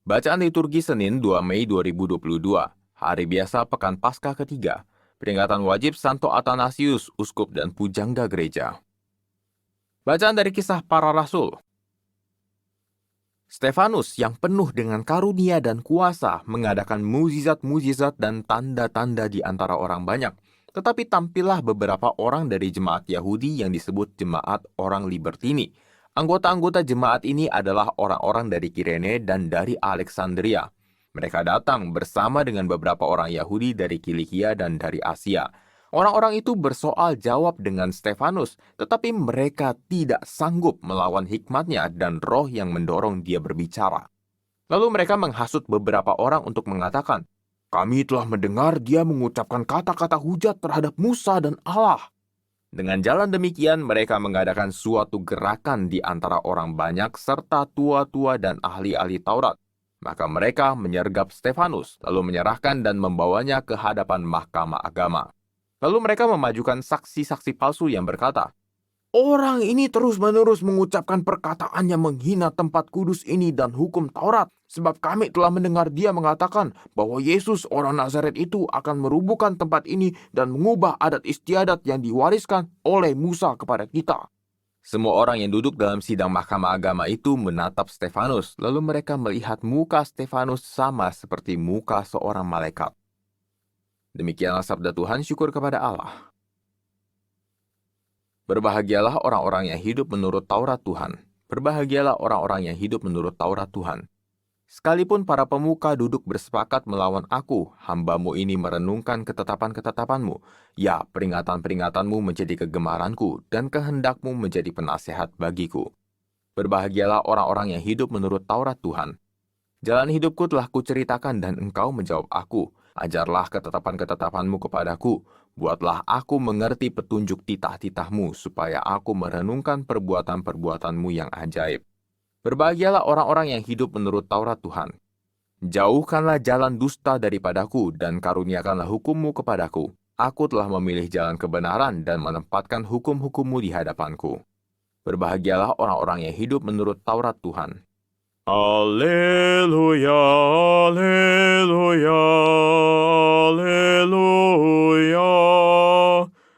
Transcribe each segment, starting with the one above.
Bacaan liturgi Senin 2 Mei 2022, hari biasa Pekan Paskah ketiga, peringatan wajib Santo Athanasius, Uskup dan Pujangga Gereja. Bacaan dari Kisah Para Rasul. Stefanus yang penuh dengan karunia dan kuasa mengadakan mukjizat-mukjizat dan tanda-tanda di antara orang banyak. Tetapi tampillah beberapa orang dari jemaat Yahudi yang disebut jemaat orang Libertini. Anggota-anggota jemaat ini adalah orang-orang dari Kirene dan dari Alexandria. Mereka datang bersama dengan beberapa orang Yahudi dari Kilikia dan dari Asia. Orang-orang itu bersoal jawab dengan Stefanus, tetapi mereka tidak sanggup melawan hikmatnya dan roh yang mendorong dia berbicara. Lalu mereka menghasut beberapa orang untuk mengatakan, "Kami telah mendengar dia mengucapkan kata-kata hujat terhadap Musa dan Allah." Dengan jalan demikian, mereka mengadakan suatu gerakan di antara orang banyak serta tua-tua dan ahli-ahli Taurat. Maka mereka menyergap Stefanus, lalu menyerahkan dan membawanya ke hadapan mahkamah agama. Lalu mereka memajukan saksi-saksi palsu yang berkata, "Orang ini terus-menerus mengucapkan perkataan yang menghina tempat kudus ini dan hukum Taurat, sebab kami telah mendengar dia mengatakan bahwa Yesus orang Nazaret itu akan merubuhkan tempat ini dan mengubah adat istiadat yang diwariskan oleh Musa kepada kita." Semua orang yang duduk dalam sidang mahkamah agama itu menatap Stefanus, lalu mereka melihat muka Stefanus sama seperti muka seorang malaikat. Demikianlah sabda Tuhan, syukur kepada Allah. Berbahagialah orang-orang yang hidup menurut Taurat Tuhan. Berbahagialah orang-orang yang hidup menurut Taurat Tuhan. Sekalipun para pemuka duduk bersepakat melawan aku, hamba-Mu ini merenungkan ketetapan-ketetapan-Mu. Ya, peringatan-peringatanmu menjadi kegemaranku, dan kehendak-Mu menjadi penasehat bagiku. Berbahagialah orang-orang yang hidup menurut Taurat Tuhan. Jalan hidupku telah kuceritakan dan engkau menjawab aku. Ajarlah ketetapan-ketetapan-Mu kepadaku. Buatlah aku mengerti petunjuk titah-titah-Mu, supaya aku merenungkan perbuatan-perbuatan-Mu yang ajaib. Berbahagialah orang-orang yang hidup menurut Taurat Tuhan. Jauhkanlah jalan dusta daripadaku, dan karuniakanlah hukum-Mu kepadaku. Aku telah memilih jalan kebenaran dan menempatkan hukum-hukum-Mu di hadapanku. Berbahagialah orang-orang yang hidup menurut Taurat Tuhan. Alleluia, alleluia, alleluia.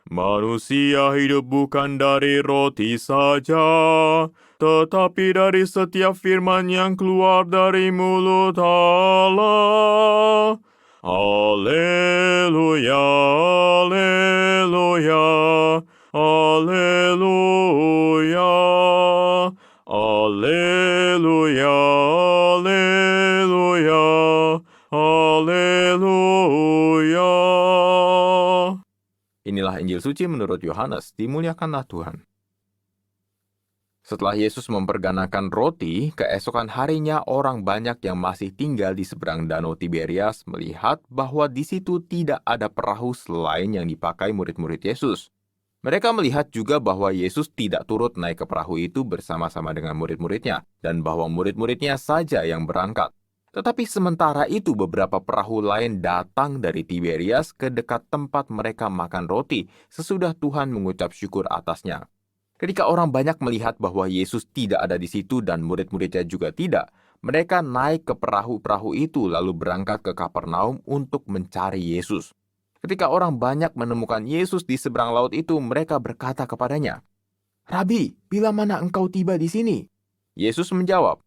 Manusia hidup bukan dari roti saja, tetapi dari setiap firman yang keluar dari mulut Allah. Alleluia, alleluia, alleluia. Alleluia, alleluia, alleluia. Inilah Injil suci menurut Yohanes, dimuliakanlah Tuhan. Setelah Yesus memperganakan roti, keesokan harinya orang banyak yang masih tinggal di seberang Danau Tiberias melihat bahwa di situ tidak ada perahu selain yang dipakai murid-murid Yesus. Mereka melihat juga bahwa Yesus tidak turut naik ke perahu itu bersama-sama dengan murid-muridnya, dan bahwa murid-muridnya saja yang berangkat. Tetapi sementara itu beberapa perahu lain datang dari Tiberias ke dekat tempat mereka makan roti, sesudah Tuhan mengucap syukur atasnya. Ketika orang banyak melihat bahwa Yesus tidak ada di situ dan murid-muridnya juga tidak, mereka naik ke perahu-perahu itu lalu berangkat ke Kapernaum untuk mencari Yesus. Ketika orang banyak menemukan Yesus di seberang laut itu, mereka berkata kepadanya, "Rabi, bila mana engkau tiba di sini?" Yesus menjawab,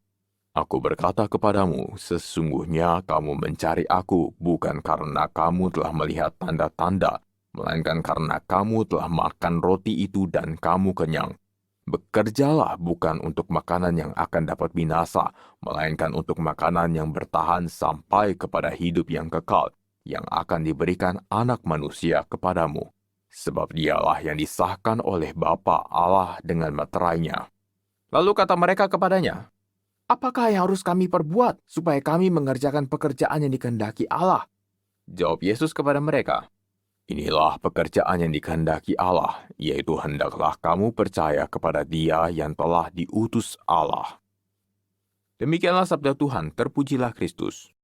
Aku berkata kepadamu, sesungguhnya kamu mencari aku bukan karena kamu telah melihat tanda-tanda, melainkan karena kamu telah makan roti itu dan kamu kenyang. Bekerjalah bukan untuk makanan yang akan dapat binasa, melainkan untuk makanan yang bertahan sampai kepada hidup yang kekal, yang akan diberikan Anak Manusia kepadamu. Sebab dialah yang disahkan oleh Bapa Allah dengan meterainya. Lalu kata mereka kepadanya, "Apakah yang harus kami perbuat supaya kami mengerjakan pekerjaan yang dikehendaki Allah?" Jawab Yesus kepada mereka, Inilah pekerjaan yang dikehendaki Allah, yaitu hendaklah kamu percaya kepada Dia yang telah diutus Allah. Demikianlah sabda Tuhan, terpujilah Kristus.